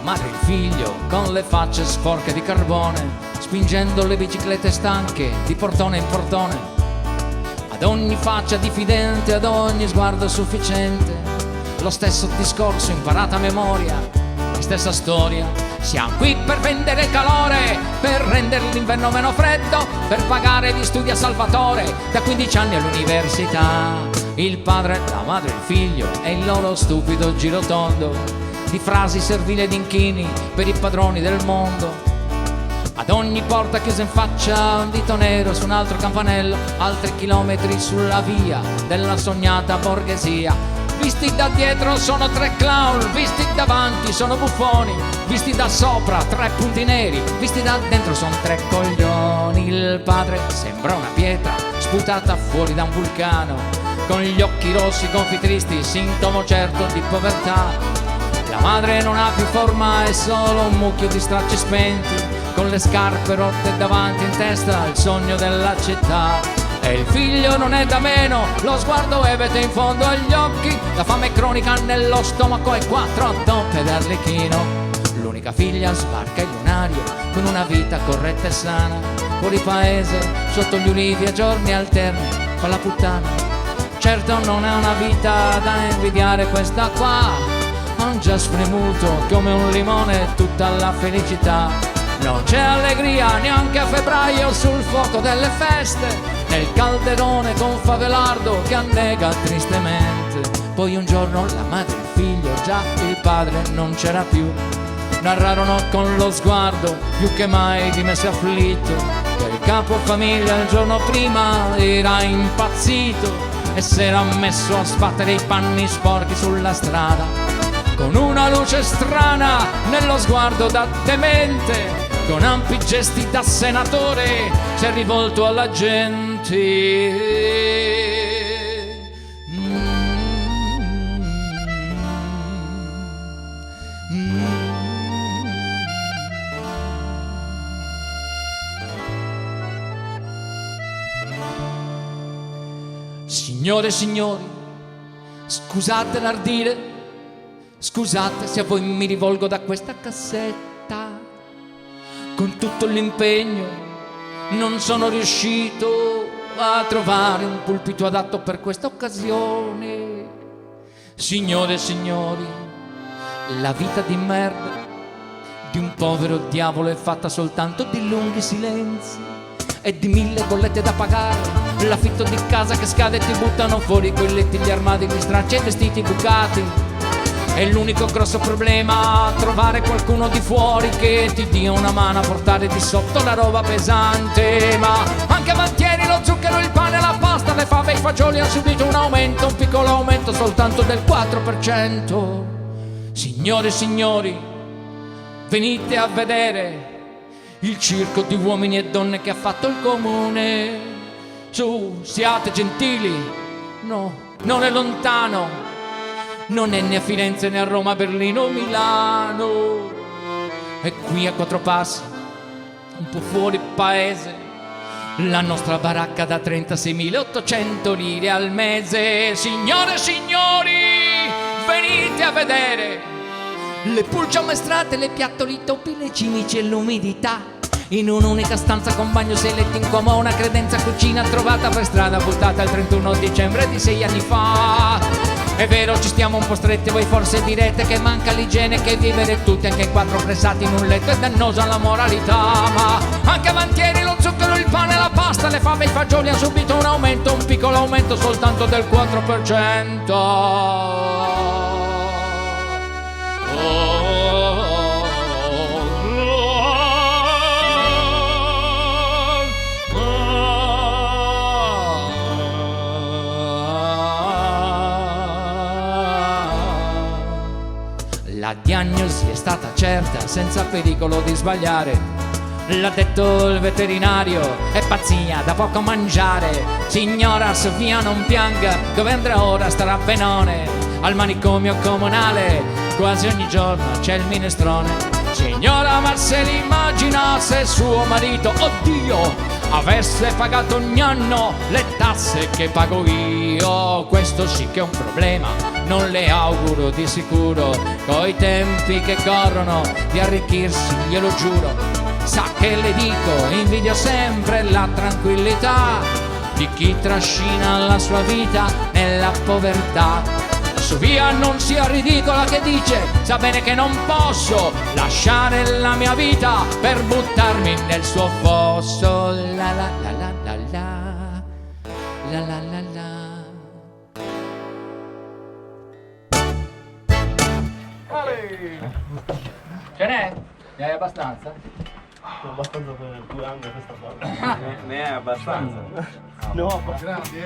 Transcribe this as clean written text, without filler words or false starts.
la madre e il figlio con le facce sporche di carbone, spingendo le biciclette stanche di portone in portone. Ad ogni faccia diffidente, ad ogni sguardo sufficiente, lo stesso discorso imparato a memoria, la stessa storia. Siamo qui per vendere il calore, per rendere l'inverno meno freddo, per pagare gli studi a Salvatore da 15 anni all'università. Il padre, la madre, il figlio e il loro stupido girotondo di frasi servili ed inchini per i padroni del mondo. Ad ogni porta chiusa in faccia un dito nero su un altro campanello, altri chilometri sulla via della sognata borghesia. Visti da dietro sono 3 clown, visti davanti sono buffoni, visti da sopra 3 punti neri, visti da dentro sono 3 coglioni. Il padre sembra una pietra sputata fuori da un vulcano, con gli occhi rossi gonfi tristi, sintomo certo di povertà. La madre non ha più forma, è solo un mucchio di stracci spenti, con le scarpe rotte davanti, in testa il sogno della città. E il figlio non è da meno, lo sguardo ebete in fondo agli occhi, la fame cronica nello stomaco e 4 toppe d'arlecchino. L'unica figlia sbarca il lunario con una vita corretta e sana, fuori paese, sotto gli ulivi a giorni alterni, fa la puttana. Certo non è una vita da invidiare questa qua, han già spremuto come un limone tutta la felicità. Non c'è allegria neanche a febbraio sul fuoco delle feste, nel calderone con favelardo che annega tristemente. Poi un giorno la madre e il figlio, già il padre non c'era più, narrarono con lo sguardo più che mai dimesso e afflitto che il capofamiglia il giorno prima era impazzito e s'era messo a sbattere i panni sporchi sulla strada, con una luce strana nello sguardo da demente, con ampi gesti da senatore si è rivolto alla gente. Signore e signori, scusate l'ardire, scusate se a voi mi rivolgo da questa cassetta. Con tutto l'impegno non sono riuscito a trovare un pulpito adatto per questa occasione. Signore e signori, la vita di merda di un povero diavolo è fatta soltanto di lunghi silenzi e di 1000 bollette da pagare, l'affitto di casa che scade e ti buttano fuori i letti, gli armadi, gli stracci e i vestiti bucati. È l'unico grosso problema trovare qualcuno di fuori che ti dia una mano a portare di sotto la roba pesante. Ma anche avantieri lo zucchero, il pane, la pasta, le fave e i fagioli hanno subito un aumento, un piccolo aumento soltanto del 4%. Signore e signori, venite a vedere il circo di uomini e donne che ha fatto il comune. Su, siate gentili, no, non è lontano, non è né a Firenze né a Roma, Berlino o Milano. È qui a 4 passi, un po' fuori paese, la nostra baracca da 36.800 lire al mese. Signore e signori, venite a vedere le pulci ammaestrate, le piattoli, i topi, le cimici e l'umidità, in un'unica stanza con bagno, 6 letti in coma, una credenza cucina trovata per strada, buttata il 31 dicembre di 6 anni fa. È vero, ci stiamo un po' stretti, voi forse direte che manca l'igiene, che vivere tutti anche in 4 pressati in un letto è dannosa la moralità. Ma anche avantieri lo zucchero, il pane, la pasta, le fave e i fagioli hanno subito un aumento, un piccolo aumento soltanto del 4%. La diagnosi è stata certa, senza pericolo di sbagliare. L'ha detto il veterinario, è pazzia, da poco mangiare. Signora Sofia non pianga, dove andrà ora starà benone. Al manicomio comunale, quasi ogni giorno c'è il minestrone. Signora, ma se l'immagina se suo marito, oddio, avesse pagato ogni anno le tasse che pago io. Questo sì che è un problema, non le auguro di sicuro, coi tempi che corrono, di arricchirsi, glielo giuro. Sa che le dico, invidio sempre la tranquillità di chi trascina la sua vita nella povertà. Su via, non sia ridicola che dice, sa bene che non posso lasciare la mia vita per buttarmi nel suo fosso. La la la la la la, la la la la. Ce n'è? Ne hai abbastanza? Abbastanza per 2 anni questa cosa. Ne è abbastanza. No, grandi,